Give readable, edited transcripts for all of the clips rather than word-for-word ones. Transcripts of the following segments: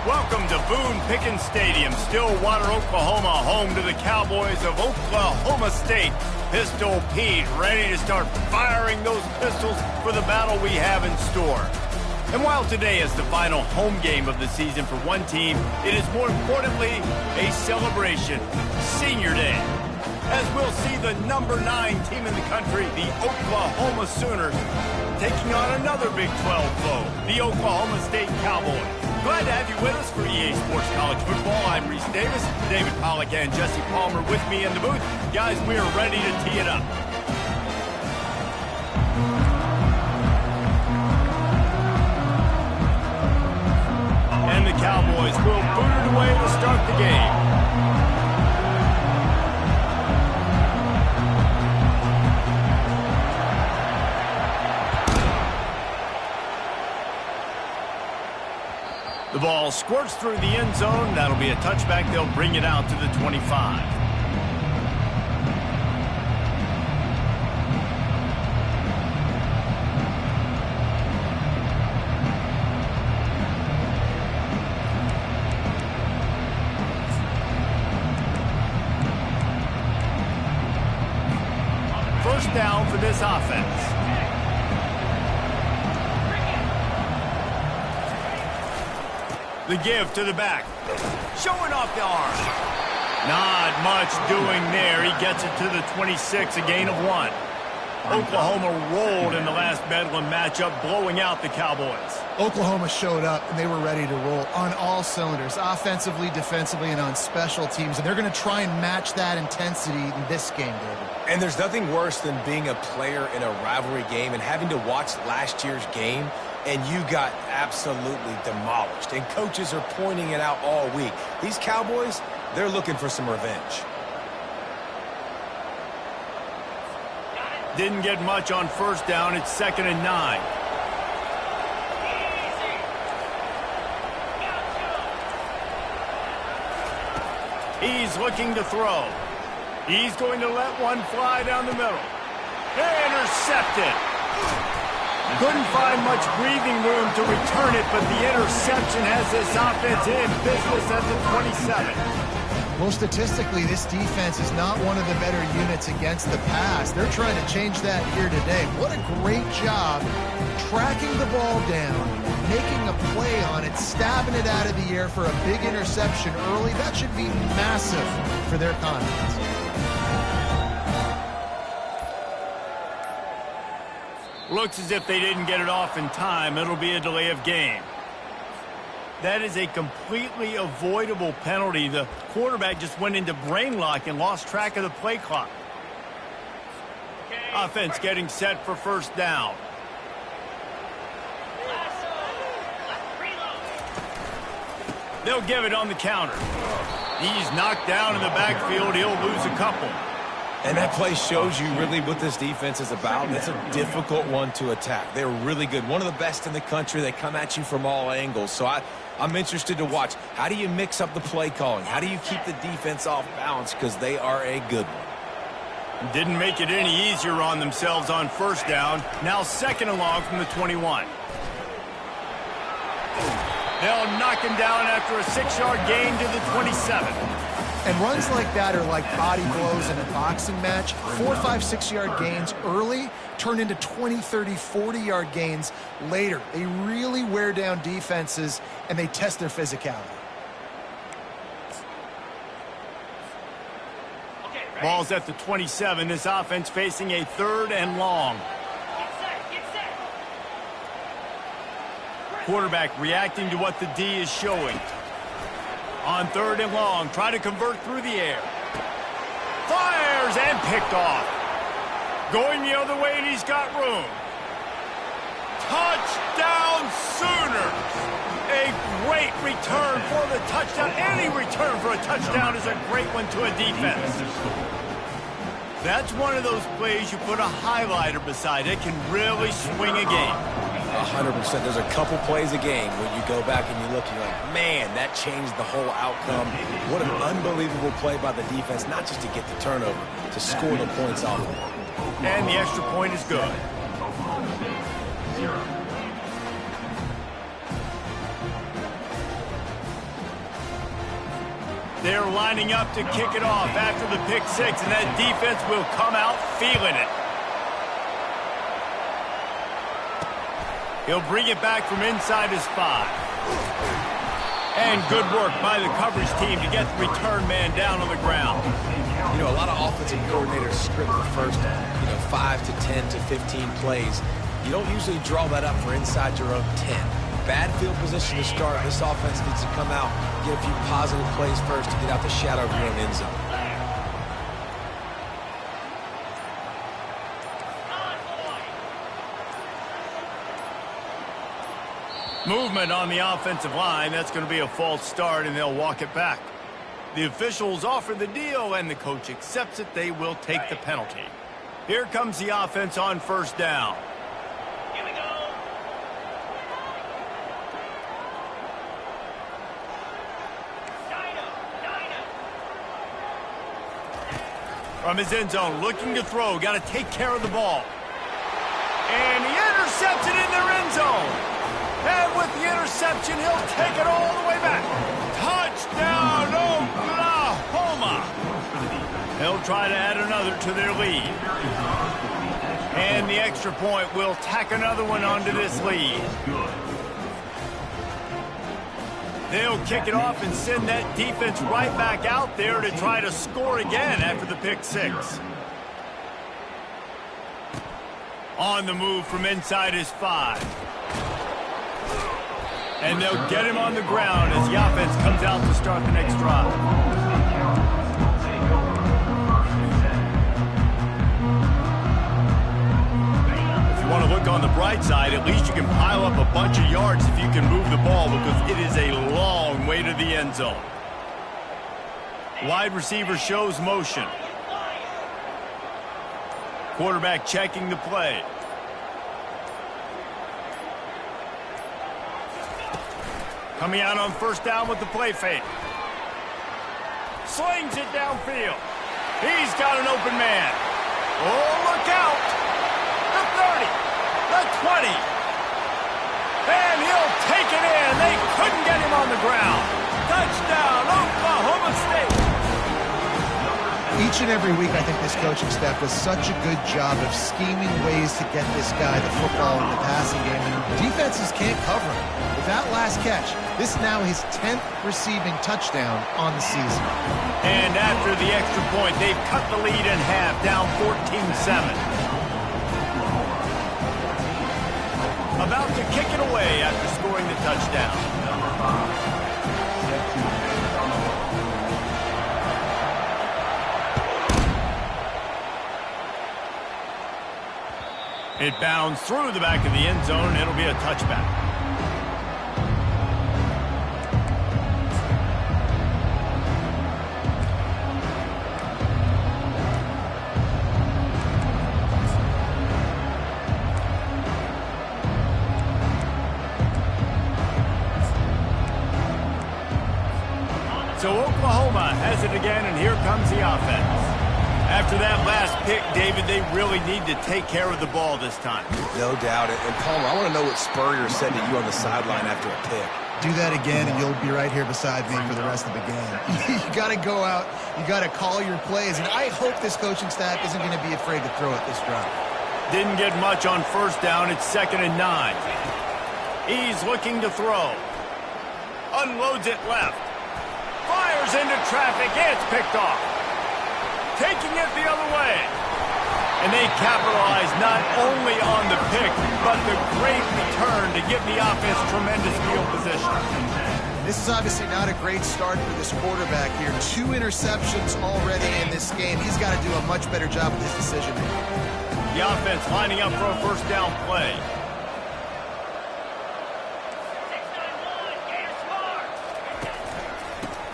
Welcome to Boone Pickens Stadium, Stillwater, Oklahoma, home to the Cowboys of Oklahoma State. Pistol Pete ready to start firing those pistols for the battle we have in store. And while today is the final home game of the season for one team, it is more importantly a celebration, Senior Day, as we'll see the number 9 team in the country, the Oklahoma Sooners, taking on another Big 12 foe, the Oklahoma State Cowboys. Glad to have you with us for EA Sports College Football. I'm Reese Davis, David Pollack and Jesse Palmer with me in the booth. Guys, we are ready to tee it up. And the Cowboys will boot it away to start the game. The ball squirts through the end zone. That'll be a touchback. They'll bring it out to the 25. First down for this offense. The give to the back. Showing off the arm. Not much doing there. He gets it to the 26, a gain of 1. Oklahoma rolled in the last Bedlam matchup, blowing out the Cowboys. Oklahoma showed up, and they were ready to roll on all cylinders, offensively, defensively, and on special teams. And they're going to try and match that intensity in this game, David. And there's nothing worse than being a player in a rivalry game and having to watch last year's game, and you got absolutely demolished. And coaches are pointing it out all week. These Cowboys, they're looking for some revenge. Didn't get much on first down. It's 2nd and 9. He's looking to throw. He's going to let one fly down the middle. Intercepted. Couldn't find much breathing room to return it, but the interception has this offense in business at the 27. Well, statistically, this defense is not one of the better units against the pass. They're trying to change that here today. What a great job tracking the ball down, making a play on it, stabbing it out of the air for a big interception early. That should be massive for their confidence. Looks as if they didn't get it off in time. It'll be a delay of game. That is a completely avoidable penalty. The quarterback just went into brain lock and lost track of the play clock. Offense getting set for first down. They'll give it on the counter. He's knocked down in the backfield. He'll lose a couple. And that play shows you really what this defense is about. It's a difficult one to attack. They're really good. One of the best in the country. They come at you from all angles. So I'm interested to watch. How do you mix up the play calling? How do you keep the defense off balance? Because they are a good one. Didn't make it any easier on themselves on first down. Now 2nd and long from the 21. They'll knock him down after a 6-yard gain to the 27. And runs like that are like body blows in a boxing match. 4, 5, 6-yard gains early turn into 20, 30, 40-yard gains later. They really wear down defenses, and they test their physicality. Ball's at the 27. This offense facing a 3rd and long. Quarterback reacting to what the D is showing. On 3rd and long, try to convert through the air. Fires and picked off. Going the other way, and he's got room. Touchdown Sooners! A great return for the touchdown. Any return for a touchdown is a great one to a defense. That's one of those plays you put a highlighter beside. It can really swing a game. 100%. There's a couple plays a game when you go back and you look and you're like, man, that changed the whole outcome. What an unbelievable play by the defense, not just to get the turnover, to score the points off of it. And the extra point is good. They're lining up to kick it off after the pick six, and that defense will come out feeling it. He'll bring it back from inside his 5. And good work by the coverage team to get the return man down on the ground. You know, a lot of offensive coordinators script the first, 5 to 10 to 15 plays. You don't usually draw that up for inside your own 10. Bad field position to start. This offense needs to come out, get a few positive plays first to get out the shadow of your own end zone. Movement on the offensive line. That's going to be a false start, and they'll walk it back. The officials offer the deal, and the coach accepts it. They will take the penalty. Here comes the offense on first down. From his end zone, looking to throw. Got to take care of the ball. And he intercepts it in their end zone. And with the interception, he'll take it all the way back. Touchdown, Oklahoma. They'll try to add another to their lead. And the extra point will tack another one onto this lead. They'll kick it off and send that defense right back out there to try to score again after the pick six. On the move from inside his 5. And they'll get him on the ground as the offense comes out to start the next drive. Want to look on the bright side, at least you can pile up a bunch of yards if you can move the ball, because it is a long way to the end zone. Wide receiver shows motion. Quarterback checking the play. Coming out on first down with the play fake. Slings it downfield. He's got an open man. Oh, look out! The 30, the 20, and he'll take it in. They couldn't get him on the ground. Touchdown, Oklahoma State. Each and every week, I think this coaching staff does such a good job of scheming ways to get this guy the football in the passing game, and defenses can't cover him. With that last catch, this is now his 10th receiving touchdown on the season. And after the extra point, they've cut the lead in half, down 14-7. About to kick it away after scoring the touchdown. It bounds through the back of the end zone, and it'll be a touchback. So Oklahoma has it again, and here comes the offense. After that last pick, David, they really need to take care of the ball this time. No doubt. And Palmer, I want to know what Spurrier said to you on the sideline after a pick. Do that again, and you'll be right here beside me for the rest of the game. You got to go out. You got to call your plays, and I hope this coaching staff isn't going to be afraid to throw it this drive. Didn't get much on first down. It's 2nd and 9. He's looking to throw. Unloads it left. Fires into traffic. It's picked off. Taking it the other way. And they capitalize not only on the pick, but the great return to give the offense tremendous field position. This is obviously not a great start for this quarterback here. 2 interceptions already in this game. He's got to do a much better job with his decision making. The offense lining up for a first down play.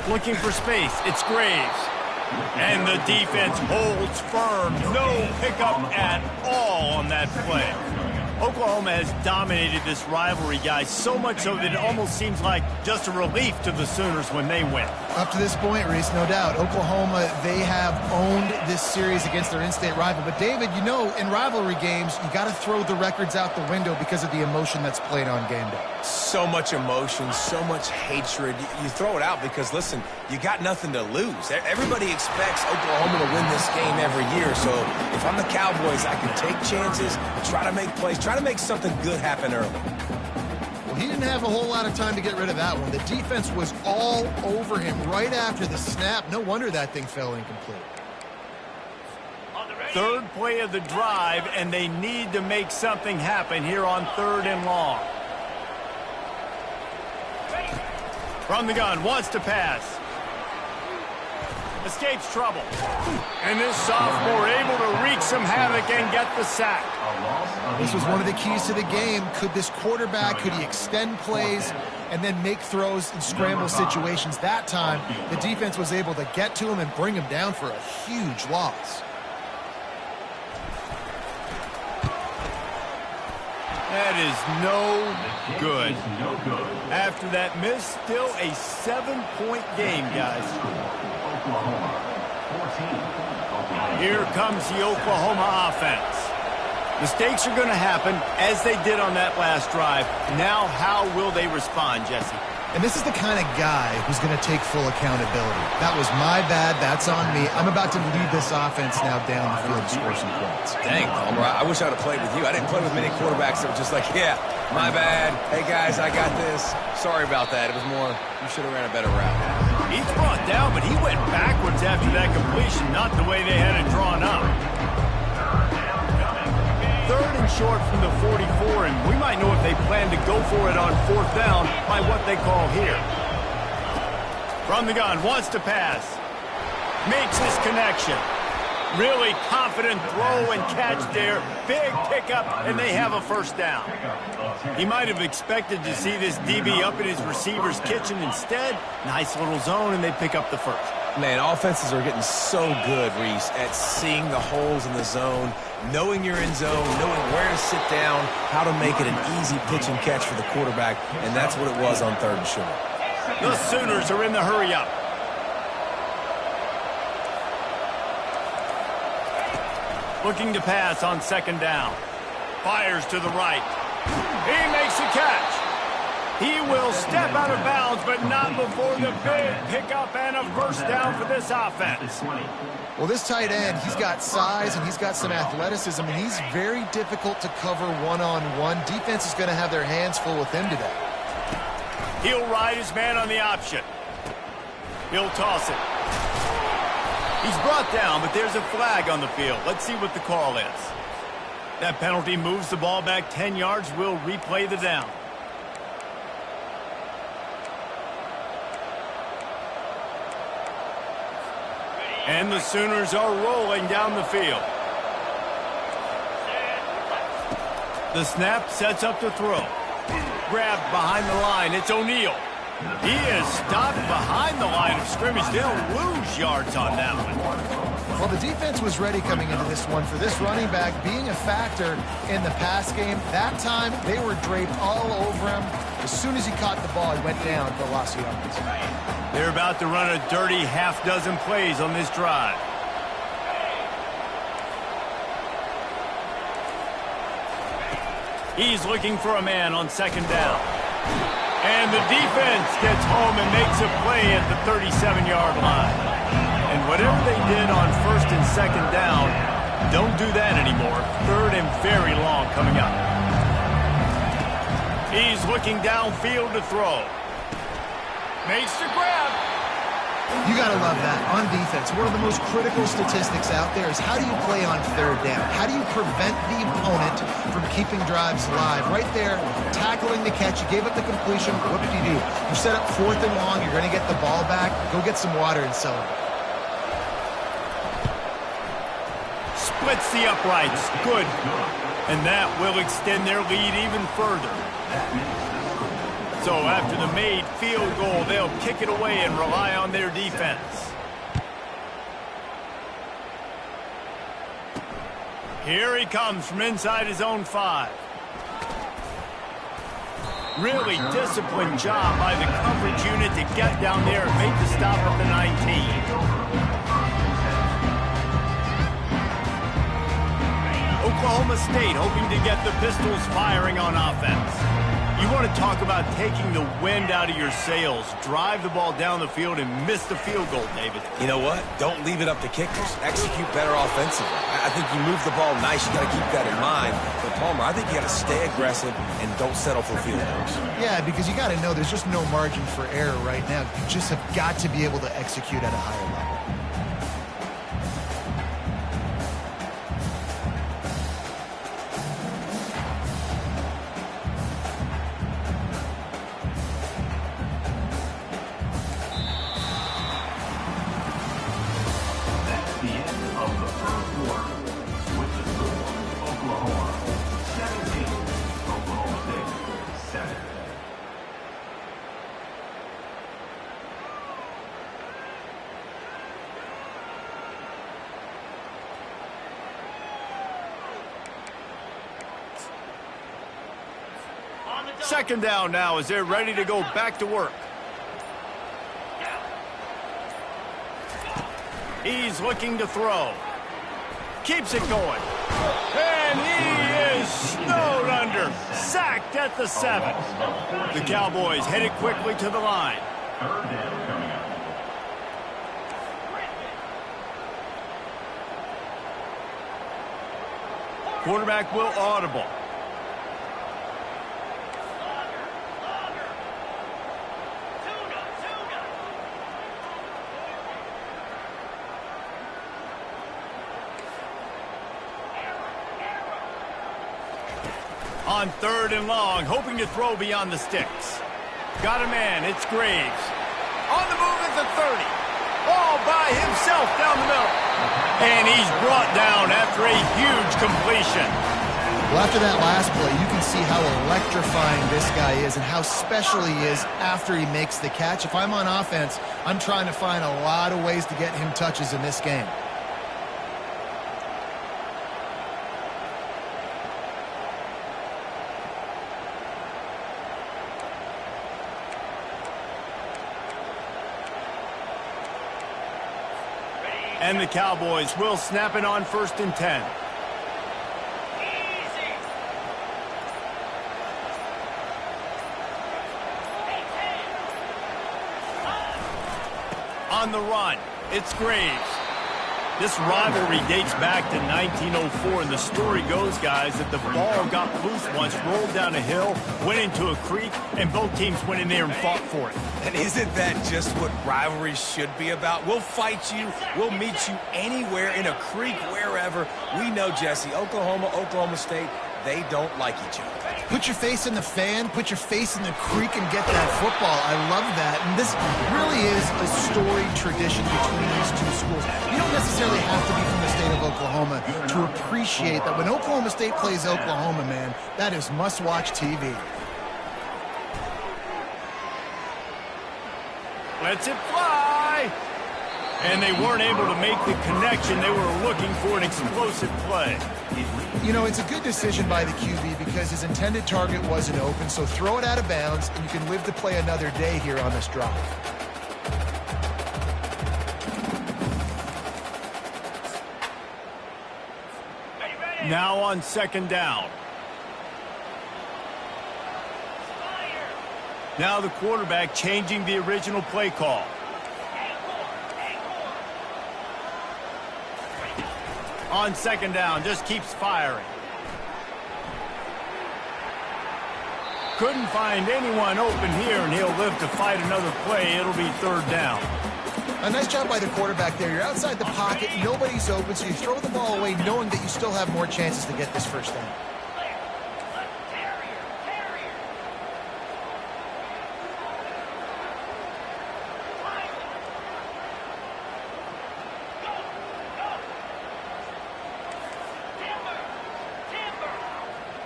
Looking for space. It's Graves. And the defense holds firm. No pickup at all on that play. Oklahoma has dominated this rivalry, guys, so much so that it almost seems like just a relief to the Sooners when they win. Up to this point, Reese, no doubt, Oklahoma, they have owned this series against their in-state rival. But, David, you know, in rivalry games, you got to throw the records out the window because of the emotion that's played on game day. So much emotion, so much hatred. You throw it out because, listen, you got nothing to lose. Everybody expects Oklahoma to win this game every year. So if I'm the Cowboys, I can take chances, try to make plays, try to make something good happen early. Well, he didn't have a whole lot of time to get rid of that one. The defense was all over him right after the snap. No wonder that thing fell incomplete. Third play of the drive, and they need to make something happen here on 3rd and long. From the gun, wants to pass. Escapes trouble. And this sophomore able to wreak some havoc and get the sack. This was one of the keys to the game. Could this quarterback, could he extend plays and then make throws in scramble situations? That time, the defense was able to get to him and bring him down for a huge loss. That is no good. After that miss, still a 7-point game, guys. Here comes the Oklahoma offense. Mistakes are going to happen, as they did on that last drive. Now, how will they respond, Jesse? And this is the kind of guy who's going to take full accountability. That was my bad. That's on me. I'm about to lead this offense now down the field to score some points. Dang, Palmer, I wish I would have played with you. I didn't play with many quarterbacks that were just like, yeah, my bad. Hey, guys, I got this. Sorry about that. It was more, you should have ran a better route. He's brought down, but he went backwards after that completion, not the way they had it drawn up. 3rd and short from the 44, and we might know if they plan to go for it on 4th down by what they call here. From the gun, wants to pass. Makes his connection. Really confident throw and catch there. Big pickup, and they have a 1st down. He might have expected to see this DB up in his receiver's kitchen. Instead, nice little zone, and they pick up the 1st. Man, offenses are getting so good, Reese, at seeing the holes in the zone, knowing you're in zone, knowing where to sit down, how to make it an easy pitch and catch for the quarterback, and that's what it was on 3rd and short. The Sooners are in the hurry-up. Looking to pass on 2nd down. Fires to the right. He makes a catch. He will step out of bounds, but not before the big pickup and a 1st down for this offense. Well, this tight end, he's got size and he's got some athleticism, and he's very difficult to cover one-on-one. Defense is going to have their hands full with him today. He'll ride his man on the option. He'll toss it. He's brought down, but there's a flag on the field. Let's see what the call is. That penalty moves the ball back 10 yards. We'll replay the down. And the Sooners are rolling down the field. The snap sets up the throw. Grabbed behind the line. It's O'Neal. He is stopped behind the line of scrimmage. They'll lose yards on that one. Well, the defense was ready coming into this one for this running back being a factor in the pass game. That time, they were draped all over him. As soon as he caught the ball, he went down for a loss of yards. They're about to run a dirty half-dozen plays on this drive. He's looking for a man on 2nd down. And the defense gets home and makes a play at the 37-yard line. And whatever they did on 1st and 2nd down, don't do that anymore. 3rd and very long coming up. He's looking downfield to throw. Makes the grab. You got to love that on defense. One of the most critical statistics out there is how do you play on 3rd down? How do you prevent the opponent from keeping drives alive? Right there, tackling the catch. You gave up the completion. What did you do? You set up 4th and long. You're going to get the ball back. Go get some water and celebrate. Splits the uprights. Good. And that will extend their lead even further. So after the made field goal, they'll kick it away and rely on their defense. Here he comes from inside his own 5. Really disciplined job by the coverage unit to get down there and make the stop at the 19. Oklahoma State hoping to get the Pistols firing on offense. You want to talk about taking the wind out of your sails. Drive the ball down the field and miss the field goal, David. You know what? Don't leave it up to kickers. Execute better offensively. I think you move the ball nice. You got to keep that in mind. But, Palmer, I think you got to stay aggressive and don't settle for field goals. Yeah, because you got to know there's just no margin for error right now. You just have got to be able to execute at a higher level. Second down now as they're ready to go back to work. He's looking to throw. Keeps it going. And he is snowed under. Sacked at the 7. The Cowboys headed quickly to the line. Quarterback will audible. On third and long, hoping to throw beyond the sticks. Got a man, it's Graves. On the move at the 30. All by himself down the middle. And he's brought down after a huge completion. Well, after that last play, you can see how electrifying this guy is and how special he is after he makes the catch. If I'm on offense, I'm trying to find a lot of ways to get him touches in this game. And the Cowboys will snap it on 1st and 10. On the run, it's Graves. This rivalry dates back to 1904, and the story goes, guys, that the ball got loose once, rolled down a hill, went into a creek, and both teams went in there and fought for it. And isn't that just what rivalries should be about? We'll fight you. We'll meet you anywhere, in a creek, wherever. We know, Jesse, Oklahoma State, they don't like each other. Put your face in the fan, put your face in the creek and get that football. I love that. And this really is a storied tradition between these two schools. You don't necessarily have to be from the state of Oklahoma to appreciate that when Oklahoma State plays Oklahoma, man, that is must-watch TV. Lets it fly. And they weren't able to make the connection. They were looking for an explosive play. You know, it's a good decision by the QB because his intended target wasn't open, so throw it out of bounds, and you can live to play another day here on this drive. Now on 2nd down. Now the quarterback changing the original play call. On 2nd down, just keeps firing. Couldn't find anyone open here, and he'll live to fight another play. It'll be 3rd down. A nice job by the quarterback there. You're outside the pocket, nobody's open, so you throw the ball away knowing that you still have more chances to get this 1st down.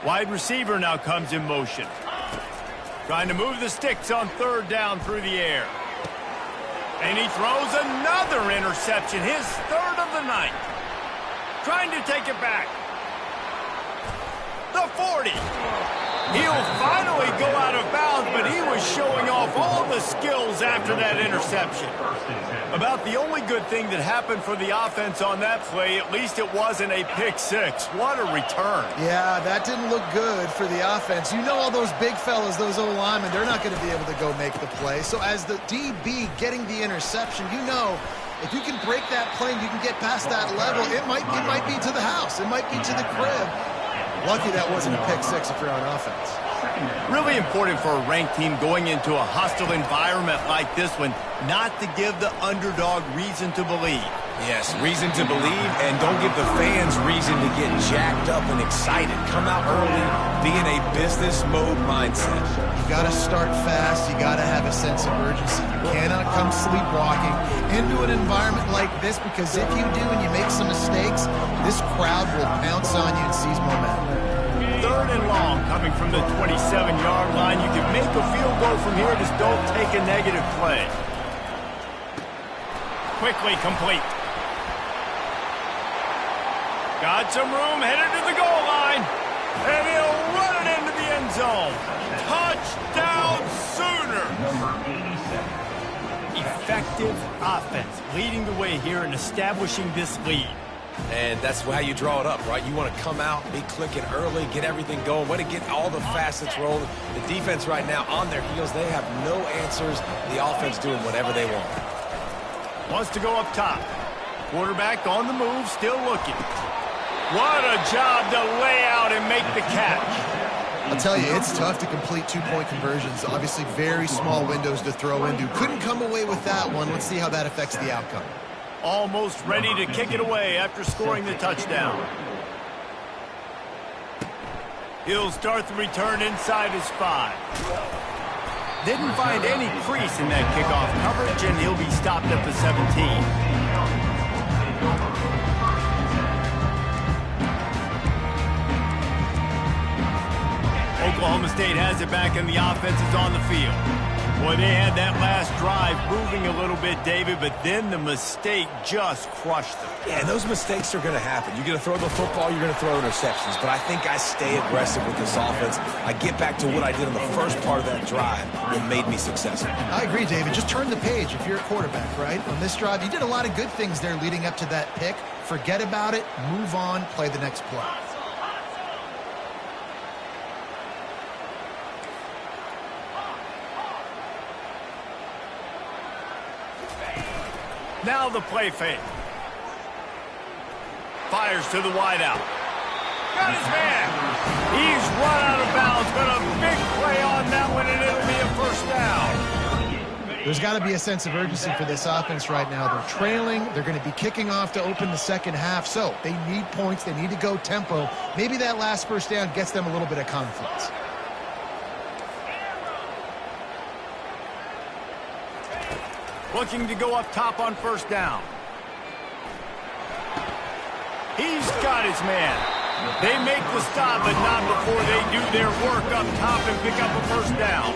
Wide receiver now comes in motion. Trying to move the sticks on 3rd down through the air. And he throws another interception, his 3rd of the night. Trying to take it back. The 40. He'll finally go out of bounds, but he was showing off all the skills after that interception. About the only good thing that happened for the offense on that play, at least it wasn't a pick six. What a return. Yeah, that didn't look good for the offense. You know all those big fellas, those O-linemen, they're not going to be able to go make the play. So as the DB getting the interception, you know if you can break that play and you can get past that level, it might be to the house. It might be to the crib. Lucky that wasn't a pick six if you're on offense. Really important for a ranked team going into a hostile environment like this one, not to give the underdog reason to believe. Yes, reason to believe, and don't give the fans reason to get jacked up and excited. Come out early, be in a business mode mindset. You got to start fast. You got to have a sense of urgency. You cannot come sleepwalking into an environment like this, because if you do and you make some mistakes, this crowd will pounce on you and seize momentum. 3rd and long coming from the 27-yard line. You can make a field goal from here. Just don't take a negative play. Quickly complete. Got some room, headed to the goal line. And he'll run it into the end zone. Touchdown Sooner. Effective offense leading the way here and establishing this lead. And that's how you draw it up, right? You want to come out, be clicking early, get everything going, want to get all the facets rolling. The defense right now on their heels, they have no answers. The offense doing whatever they want. Wants to go up top. Quarterback on the move, still looking. What a job to lay out and make the catch. I'll tell you, it's tough to complete two-point conversions. Obviously, very small windows to throw into. Couldn't come away with that one. Let's see how that affects the outcome. Almost ready to kick it away after scoring the touchdown. He'll start the return inside his 5. Didn't find any crease in that kickoff coverage, and he'll be stopped at the 17. Oklahoma State has it back, and the offense is on the field. Boy, they had that last drive moving a little bit, David, but then the mistake just crushed them. Yeah, and those mistakes are going to happen. You're going to throw the football, you're going to throw interceptions. But I think I stay aggressive with this offense. I get back to what I did in the first part of that drive that made me successful. I agree, David. Just turn the page if you're a quarterback, right? On this drive, you did a lot of good things there leading up to that pick. Forget about it, move on, play the next play. Now the play fake. Fires to the wideout. Got his man. He's run out of bounds, but a big play on that one, and it'll be a first down. There's got to be a sense of urgency for this offense right now. They're trailing. They're going to be kicking off to open the second half, so they need points. They need to go tempo. Maybe that last first down gets them a little bit of confidence. Looking to go up top on first down. He's got his man. They make the stop, but not before they do their work up top and pick up a first down.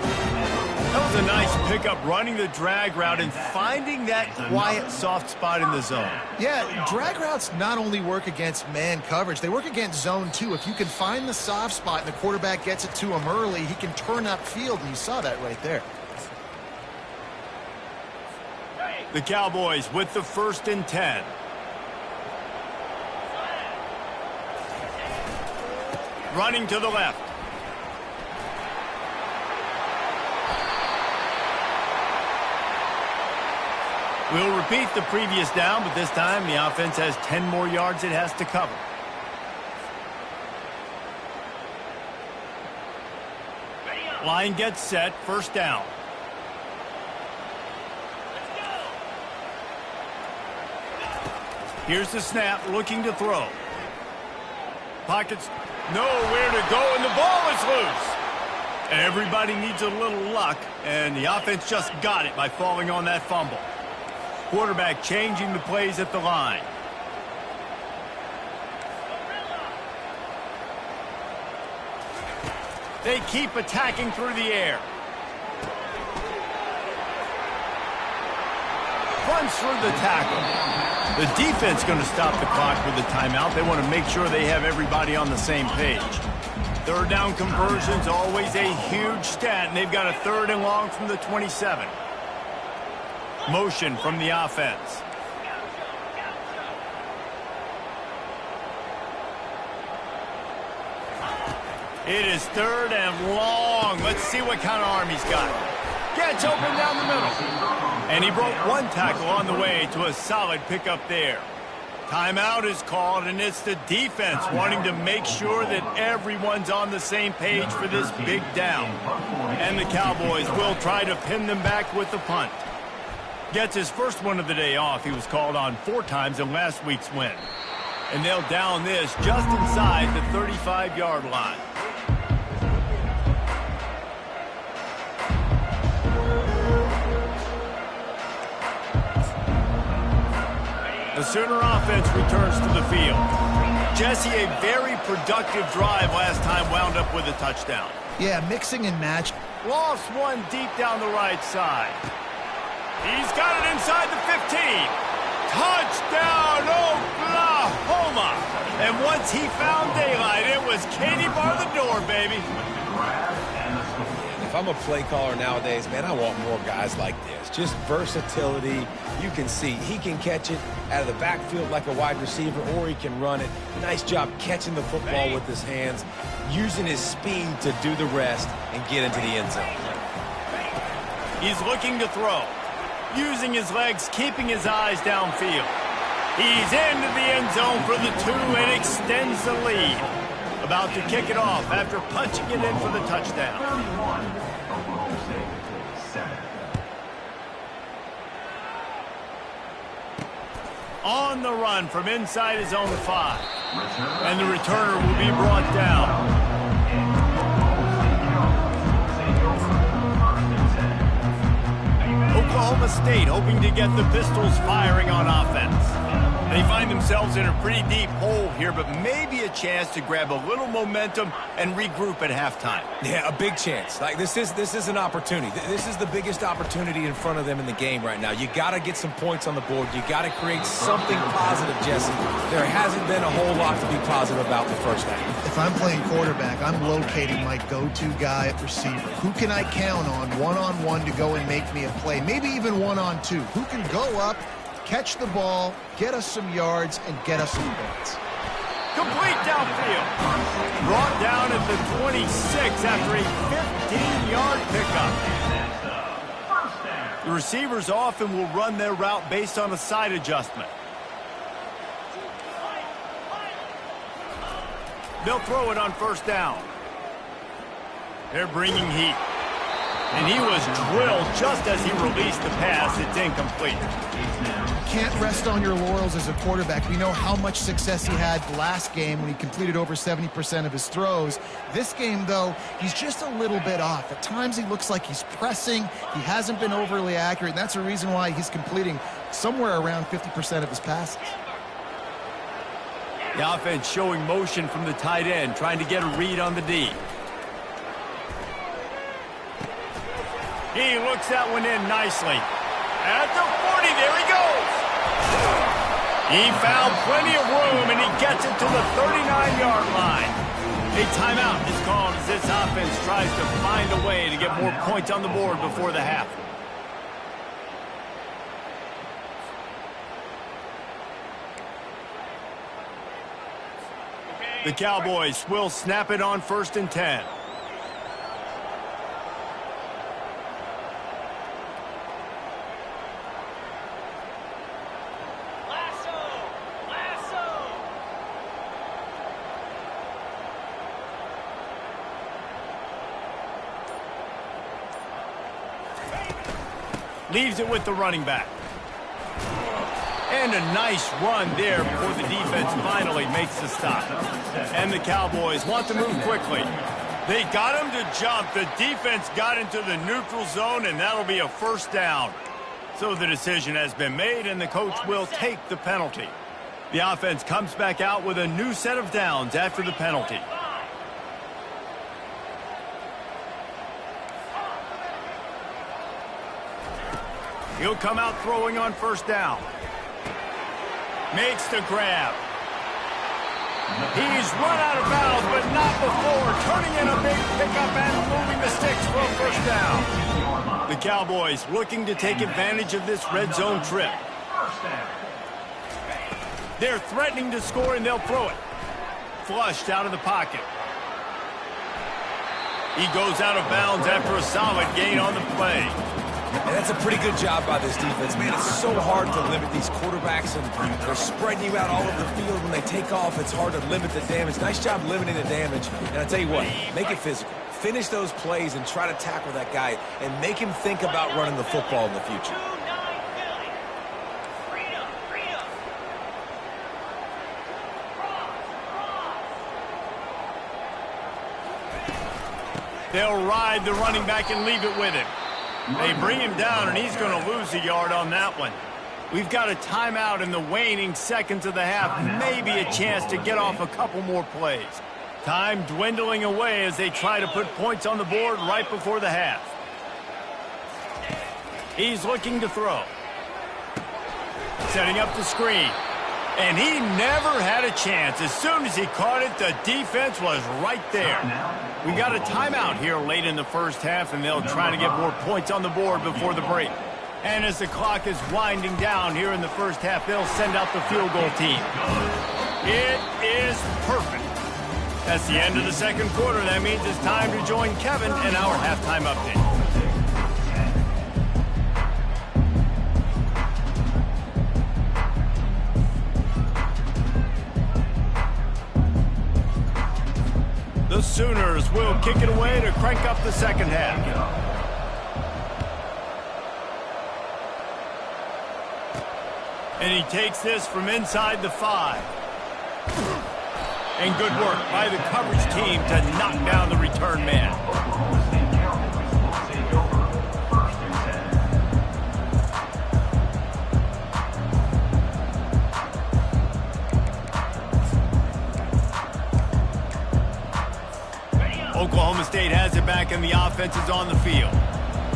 That was a nice pickup, running the drag route and finding that quiet, soft spot in the zone. Yeah, drag routes not only work against man coverage, they work against zone too. If you can find the soft spot and the quarterback gets it to him early, he can turn upfield, and you saw that right there. The Cowboys with the 1st and 10. Running to the left. We'll repeat the previous down, but this time the offense has 10 more yards it has to cover. Line gets set, first down. Here's the snap, looking to throw. Pockets nowhere to go, and the ball is loose. Everybody needs a little luck, and the offense just got it by falling on that fumble. Quarterback changing the plays at the line. They keep attacking through the air. Runs through the tackle. The defense going to stop the clock with the timeout. They want to make sure they have everybody on the same page. Third down conversion's always a huge stat, and they've got a 3rd and long from the 27. Motion from the offense. It is 3rd and long. Let's see what kind of arm he's got. Gets open down the middle. And he broke one tackle on the way to a solid pickup there. Timeout is called, and it's the defense wanting to make sure that everyone's on the same page for this big down. And the Cowboys will try to pin them back with the punt. Gets his first one of the day off. He was called on 4 times in last week's win. And they'll down this just inside the 35-yard line. The Sooner offense returns to the field. Jesse, a very productive drive last time, wound up with a touchdown. Yeah, mixing and match. Lost one deep down the right side. He's got it inside the 15. Touchdown, Oklahoma! And once he found daylight, it was Katie bar the door, baby. If I'm a play caller nowadays, man, I want more guys like this. Just versatility. You can see he can catch it out of the backfield like a wide receiver, or he can run it. Nice job catching the football with his hands, using his speed to do the rest and get into the end zone. He's looking to throw, using his legs, keeping his eyes downfield. He's into the end zone for the 2 and extends the lead. About to kick it off after punching it in for the touchdown. On the run from inside his own 5. And the returner will be brought down. Oklahoma State hoping to get the Pistols firing on offense. They find themselves in a pretty deep hole here, but maybe a chance to grab a little momentum and regroup at halftime. Yeah, a big chance. Like this is an opportunity. This is the biggest opportunity in front of them in the game right now. You got to get some points on the board. You got to create something positive, Jesse. There hasn't been a whole lot to be positive about the first half. If I'm playing quarterback, I'm locating my go-to guy at receiver. Who can I count on one-on-one to go and make me a play? Maybe even one-on-two. Who can go up, catch the ball, get us some yards, and get us some points. Complete downfield. Brought down at the 26 after a 15-yard pickup. The receivers often will run their route based on a side adjustment. They'll throw it on first down. They're bringing heat. And he was drilled just as he released the pass. It's incomplete. Can't rest on your laurels as a quarterback. We know how much success he had last game when he completed over 70% of his throws. This game, though, he's just a little bit off. At times he looks like he's pressing. He hasn't been overly accurate, and that's a reason why he's completing somewhere around 50% of his passes. The offense showing motion from the tight end, trying to get a read on the D. He looks that one in nicely. At the 40, there he goes. He found plenty of room, and he gets it to the 39-yard line. A timeout is called as this offense tries to find a way to get more points on the board before the half. The Cowboys will snap it on 1st and 10. Leaves it with the running back. And a nice run there before the defense finally makes the stop. And the Cowboys want to move quickly. They got him to jump. The defense got into the neutral zone, and that'll be a first down. So the decision has been made, and the coach will take the penalty. The offense comes back out with a new set of downs after the penalty. He'll come out throwing on first down. Makes the grab. He's run out of bounds, but not before. Turning in a big pickup and moving the sticks for a first down. The Cowboys looking to take advantage of this red zone trip. They're threatening to score, and they'll throw it. Flushed out of the pocket. He goes out of bounds after a solid gain on the play. And that's a pretty good job by this defense. Man, it's so hard to limit these quarterbacks, and they're spreading you out all over the field. When they take off, it's hard to limit the damage. Nice job limiting the damage. And I tell you what, make it physical. Finish those plays and try to tackle that guy and make him think about running the football in the future. They'll ride the running back and leave it with him. They bring him down, and he's going to lose a yard on that one. We've got a timeout in the waning seconds of the half. Maybe a chance to get off a couple more plays. Time dwindling away as they try to put points on the board right before the half. He's looking to throw. Setting up the screen. And he never had a chance. As soon as he caught it, the defense was right there. We got a timeout here late in the first half, and they'll try to get more points on the board before the break. And as the clock is winding down here in the first half, they'll send out the field goal team. It is perfect. That's the end of the second quarter. That means it's time to join Kevin in our halftime update. The Sooners will kick it away to crank up the second half. And he takes this from inside the 5. And good work by the coverage team to knock down the return man. Oklahoma State has it back, and the offense is on the field.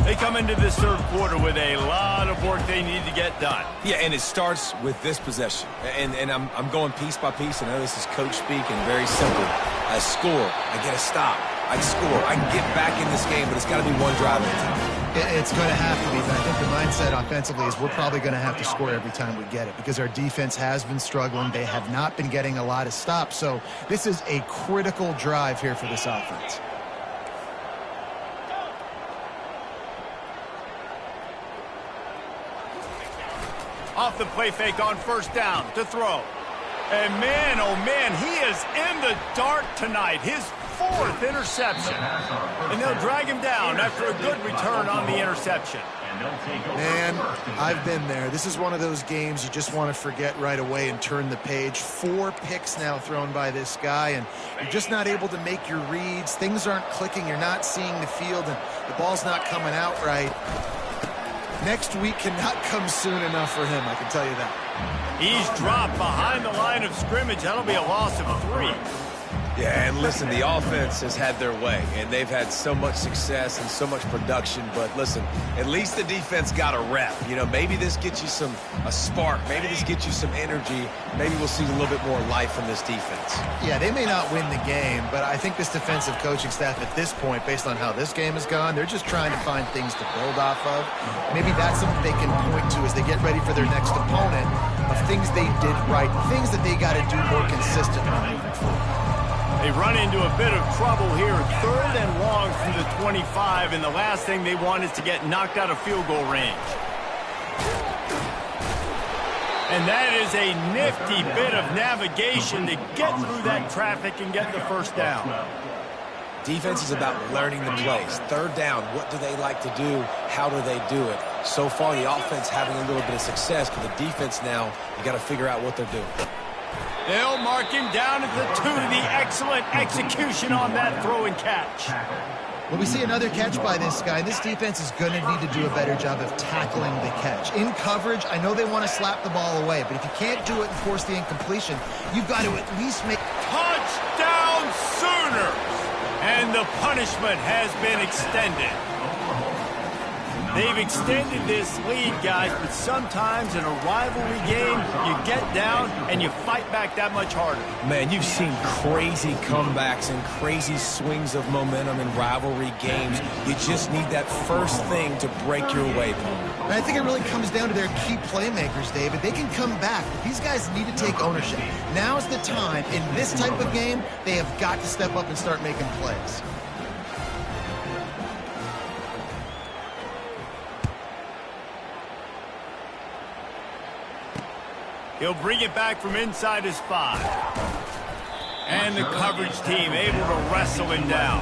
They come into this third quarter with a lot of work they need to get done. Yeah, and it starts with this possession. And I'm going piece by piece. I know this is coach speak and very simple. I score. I get a stop. I score. I can get back in this game, but it's got to be one drive at a time. It's going to have to be, but I think the mindset offensively is we're probably going to have to score every time we get it because our defense has been struggling. They have not been getting a lot of stops, so this is a critical drive here for this offense. Off the play fake on first down to throw. And man, oh man, he is in the dark tonight. His 4th interception. And they'll drag him down after a good return on the interception. Man, I've been there. This is one of those games you just want to forget right away and turn the page. 4 picks now thrown by this guy, and you're just not able to make your reads. Things aren't clicking. You're not seeing the field, and the ball's not coming out right. Next week cannot come soon enough for him, I can tell you that. He's dropped behind the line of scrimmage. That'll be a loss of 3. Yeah, and listen, the offense has had their way, and they've had so much success and so much production. But listen, at least the defense got a rep. You know, maybe this gets you a spark. Maybe this gets you some energy. Maybe we'll see a little bit more life from this defense. Yeah, they may not win the game, but I think this defensive coaching staff at this point, based on how this game has gone, they're just trying to find things to build off of. Maybe that's something they can point to as they get ready for their next opponent of things they did right, things that they got to do more consistently moving forward. They run into a bit of trouble here. 3rd and long from the 25, and the last thing they want is to get knocked out of field goal range. And that is a nifty bit of navigation to get through that traffic and get the first down. Defense is about learning the plays. 3rd down, what do they like to do? How do they do it? So far, the offense having a little bit of success, but the defense now, you got to figure out what they're doing. They'll mark him down at the 2. The excellent execution on that throw and catch. Well, we see another catch by this guy. This defense is going to need to do a better job of tackling the catch. In coverage, I know they want to slap the ball away, but if you can't do it and force the incompletion, you've got to at least make... Touchdown Sooners! And the punishment has been extended. They've extended this lead, guys, but sometimes in a rivalry game, you get down and you fight back that much harder. Man, you've seen crazy comebacks and crazy swings of momentum in rivalry games. You just need that first thing to break your way, Paul. And I think it really comes down to their key playmakers, David. They can come back, but these guys need to take ownership. Now's the time. In this type of game, they have got to step up and start making plays. He'll bring it back from inside his 5. And the coverage team able to wrestle him down.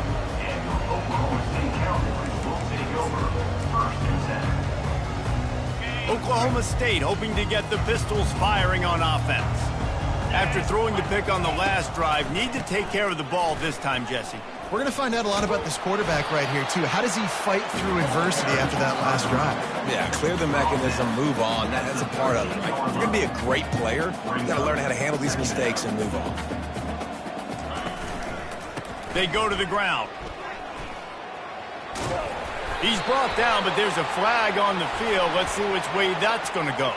Oklahoma State hoping to get the Pistols firing on offense. After throwing the pick on the last drive, need to take care of the ball this time, Jesse. We're going to find out a lot about this quarterback right here, too. How does he fight through adversity after that last drive? Yeah, clear the mechanism, move on. That's a part of it, right? If you're going to be a great player, you've got to learn how to handle these mistakes and move on. They go to the ground. He's brought down, but there's a flag on the field. Let's see which way that's going to go.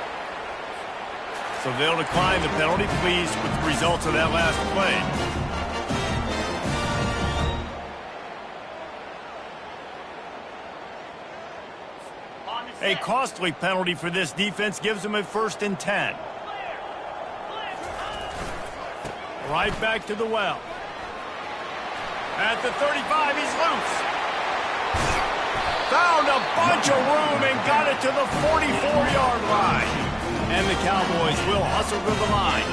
So they'll decline the penalty, pleased with the results of that last play. A costly penalty for this defense gives them a 1st and 10. Right back to the well. At the 35, he's loose. Found a bunch of room and got it to the 44-yard line. And the Cowboys will hustle to the line.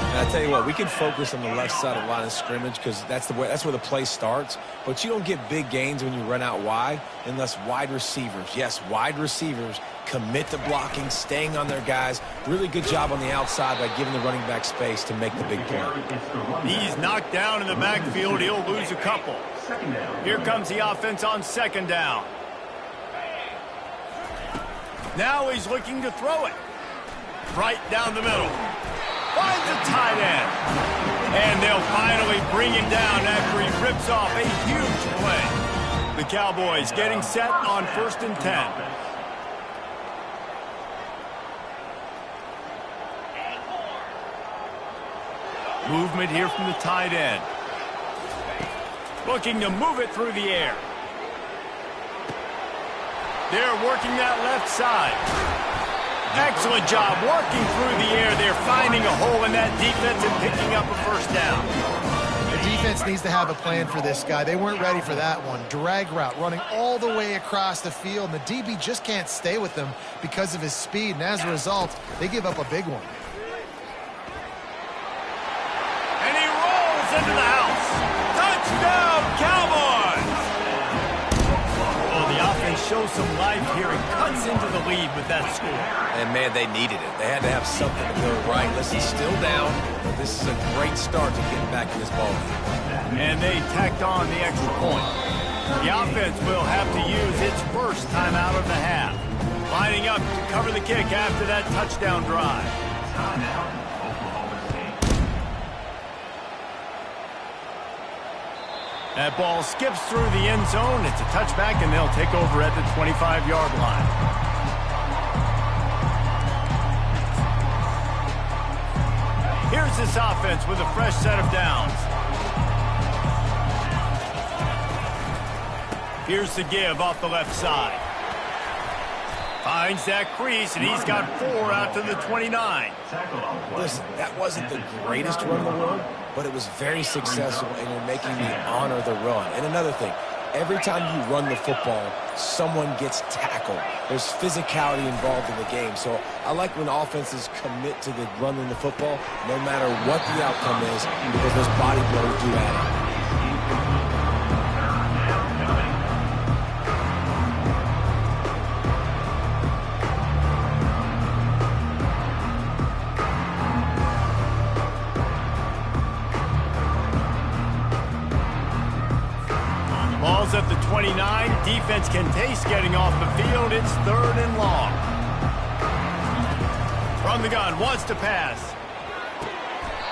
And I tell you what, we can focus on the left side of the line of scrimmage because that's where the play starts. But you don't get big gains when you run out wide unless wide receivers, yes, wide receivers, commit to blocking, staying on their guys. Really good job on the outside by giving the running back space to make the big play. He's knocked down in the backfield. He'll lose a couple. Here comes the offense on 2nd down. Now he's looking to throw it. Right down the middle. Finds the tight end. And they'll finally bring him down after he rips off a huge play. The Cowboys getting set on 1st and 10. Movement here from the tight end. Looking to move it through the air. They're working that left side. Excellent job working through the air. They're finding a hole in that defense and picking up a 1st down. The defense needs to have a plan for this guy. They weren't ready for that one. Drag route running all the way across the field. And the DB just can't stay with them because of his speed. And as a result, they give up a big one. And he rolls into the house. Touchdown, Cowboys! The offense shows some life here and cuts into the lead with that score. And, man, they needed it. They had to have something to go right. Listen, still down, but this is a great start to getting back in this ball game. And they tacked on the extra point. The offense will have to use its first timeout of the half. Lining up to cover the kick after that touchdown drive. That ball skips through the end zone. It's a touchback, and they'll take over at the 25-yard line. Here's this offense with a fresh set of downs. Here's the give off the left side. Finds that crease, and he's got 4 out to the 29. Listen, that wasn't the greatest run in the world, but it was very successful, and you're making me honor the run. And another thing, every time you run the football, someone gets tackled. There's physicality involved in the game. So I like when offenses commit to the running the football, no matter what the outcome is, because those body blows do add up. Ball's at the 29. Defense can taste getting off the field. It's 3rd and long. From the gun, wants to pass.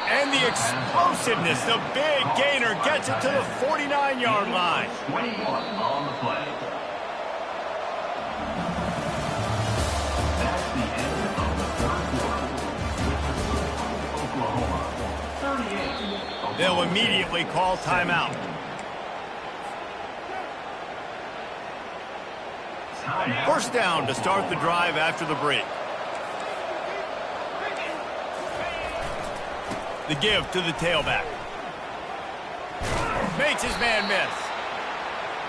And the explosiveness, the big gainer gets it to the 49-yard line. 21 on the play. They'll immediately call timeout. First down to start the drive after the break. The give to the tailback. Makes his man miss.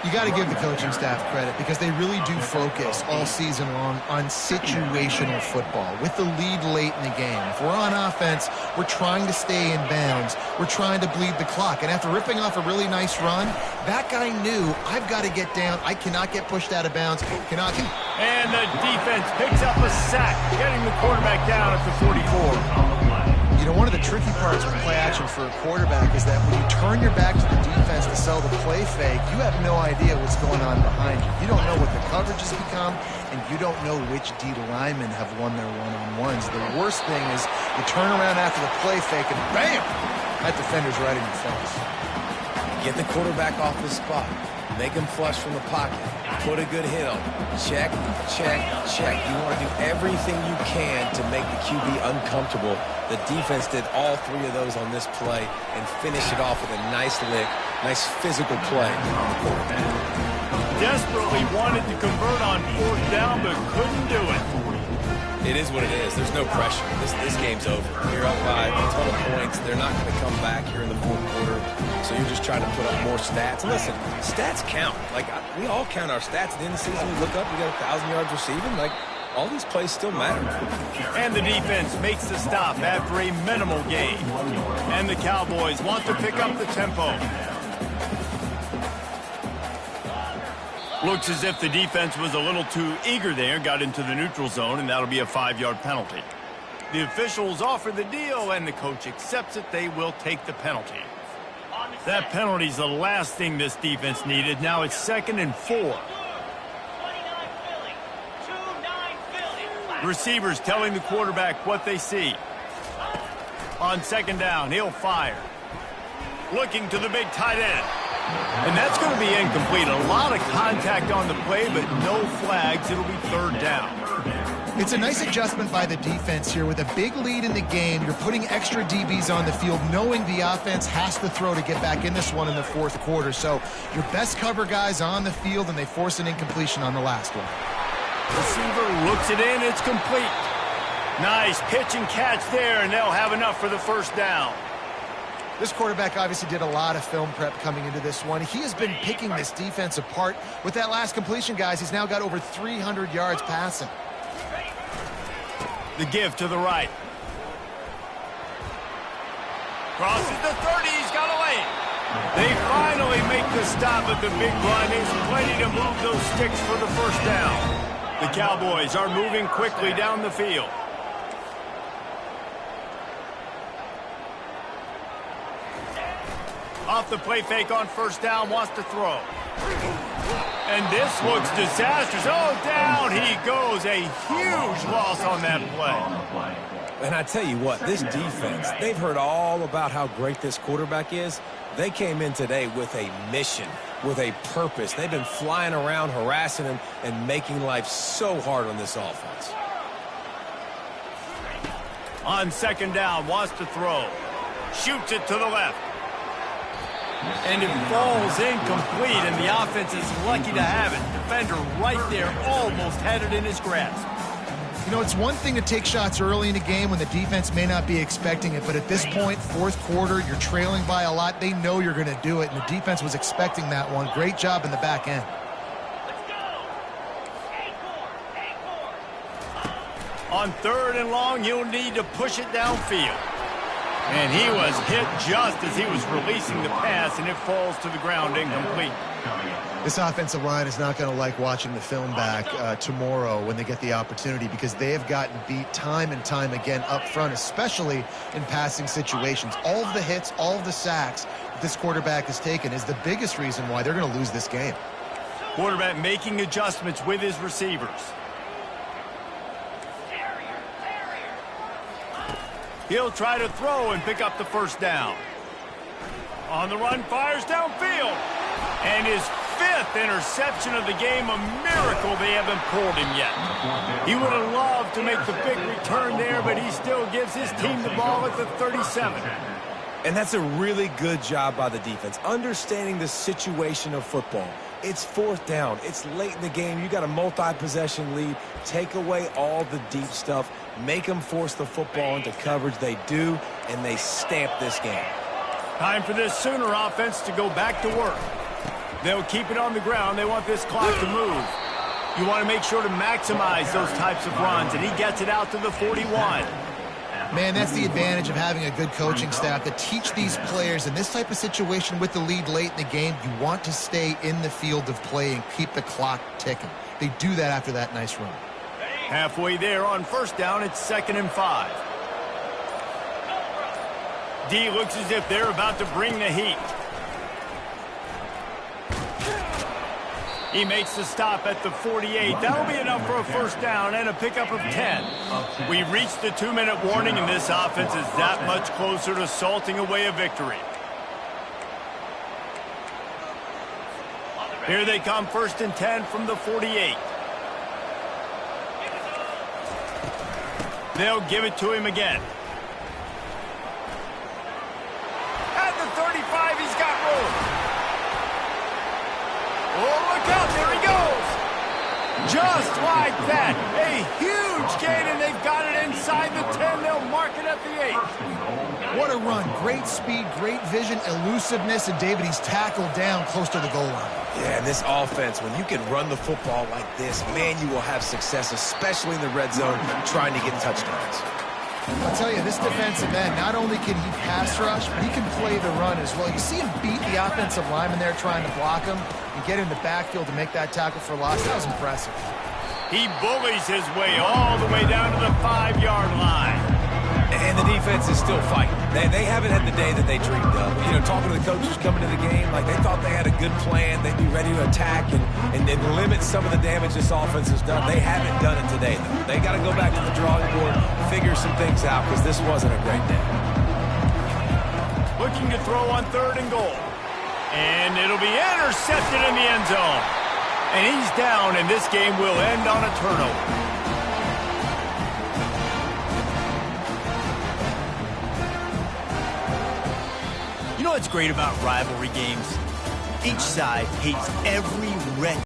You got to give the coaching staff credit because they really do focus all season long on situational football with the lead late in the game. If we're on offense, we're trying to stay in bounds. We're trying to bleed the clock. And after ripping off a really nice run, that guy knew, I've got to get down. I cannot get pushed out of bounds. And the defense picks up a sack, getting the quarterback down at the 44. You know, one of the tricky parts with play action for a quarterback is that when you turn your back to the defense to sell the play fake, you have no idea what's going on behind you. You don't know what the coverage has become, and you don't know which D linemen have won their one-on-ones. The worst thing is you turn around after the play fake, and bam! That defender's right in your face. Get the quarterback off his spot. Make him flush from the pocket. Put a good hit on him. Check, check, check. You want to do everything you can to make the QB uncomfortable. The defense did all three of those on this play and finished it off with a nice lick, nice physical play on the quarterback. Desperately wanted to convert on fourth down, but couldn't do it. It is what it is. There's no pressure. This game's over. You're up by a ton of points. They're not going to come back here in the fourth quarter. So you're just trying to put up more stats. Listen, stats count. Like, we all count our stats. At the end of the season, we look up, we got 1,000 yards receiving. Like, all these plays still matter. And the defense makes the stop after a minimal gain. And the Cowboys want to pick up the tempo. Looks as if the defense was a little too eager there, got into the neutral zone, and that'll be a 5-yard penalty. The officials offer the deal, and the coach accepts it. They will take the penalty. That penalty's the last thing this defense needed. Now it's 2nd and 4. Receivers telling the quarterback what they see. On 2nd down, he'll fire. Looking to the big tight end. And that's going to be incomplete. A lot of contact on the play, but no flags. It'll be 3rd down. It's a nice adjustment by the defense here. With a big lead in the game, you're putting extra DBs on the field, knowing the offense has to throw to get back in this one in the fourth quarter. So your best cover guys on the field, and they force an incompletion on the last one. Receiver looks it in. It's complete. Nice pitch and catch there, and they'll have enough for the 1st down. This quarterback obviously did a lot of film prep coming into this one. He has been picking this defense apart. With that last completion, guys, he's now got over 300 yards passing. The give to the right. Crosses the 30. He's got away. They finally make the stop at the big run. There's plenty to move those sticks for the 1st down. The Cowboys are moving quickly down the field. Off the play fake on 1st down, wants to throw. And this looks disastrous. Oh, down he goes. A huge loss on that play. And I tell you what, this defense, they've heard all about how great this quarterback is. They came in today with a mission, with a purpose. They've been flying around, harassing him, and making life so hard on this offense. On 2nd down, wants to throw. Shoots it to the left. And it falls incomplete, and the offense is lucky to have it. Defender right there, almost had it in his grasp. You know, it's one thing to take shots early in the game when the defense may not be expecting it, but at this point, fourth quarter, you're trailing by a lot. They know you're going to do it, and the defense was expecting that one. Great job in the back end. On 3rd and long, you'll need to push it downfield. And he was hit just as he was releasing the pass, and it falls to the ground incomplete. This offensive line is not going to like watching the film back tomorrow when they get the opportunity, because they have gotten beat time and time again up front, especially in passing situations. All of the hits, all of the sacks that this quarterback has taken is the biggest reason why they're going to lose this game. Quarterback making adjustments with his receivers. He'll try to throw and pick up the 1st down. On the run, fires downfield. And his 5th interception of the game, a miracle they haven't pulled him yet. He would have loved to make the big return there, but he still gives his team the ball at the 37. And that's a really good job by the defense, understanding the situation of football. It's fourth down. It's late in the game. You got a multi-possession lead. Take away all the deep stuff. Make them force the football into coverage. They do, and they stamp this game. Time for this Sooner offense to go back to work. They'll keep it on the ground. They want this clock to move. You want to make sure to maximize those types of runs, and he gets it out to the 41. Man, that's the advantage of having a good coaching staff to teach these players in this type of situation with the lead late in the game. You want to stay in the field of play and keep the clock ticking. They do that after that nice run. Halfway there on first down, it's 2nd and 5. D looks as if they're about to bring the heat. He makes the stop at the 48. That'll be enough for a first down and a pickup of 10. We've reached the 2-minute warning, and this offense is that much closer to salting away a victory. Here they come, 1st and 10 from the 48. They'll give it to him again. At the 35, he's got room. Oh, look out, there he goes. Just like that. A huge gain, and they've got it inside the 10. They'll mark it at the 8. What a run. Great speed, great vision, elusiveness, and David, he's tackled down close to the goal line. Yeah, and this offense, when you can run the football like this, man, you will have success, especially in the red zone, trying to get touchdowns. I'll tell you, this defensive end, not only can he pass rush, but he can play the run as well. You see him beat the offensive lineman there trying to block him and get in the backfield to make that tackle for loss. That was impressive. He bullies his way all the way down to the 5-yard line. And the defense is still fighting. They haven't had the day that they dreamed of. You know, talking to the coaches coming to the game, like they thought they had a good plan. They'd be ready to attack and limit some of the damage this offense has done. They haven't done it today, though. They got to go back to the drawing board, figure some things out, because this wasn't a great day. Looking to throw on 3rd and goal. And it'll be intercepted in the end zone. And he's down, and this game will end on a turnover. You know what's great about rivalry games? Each side hates every red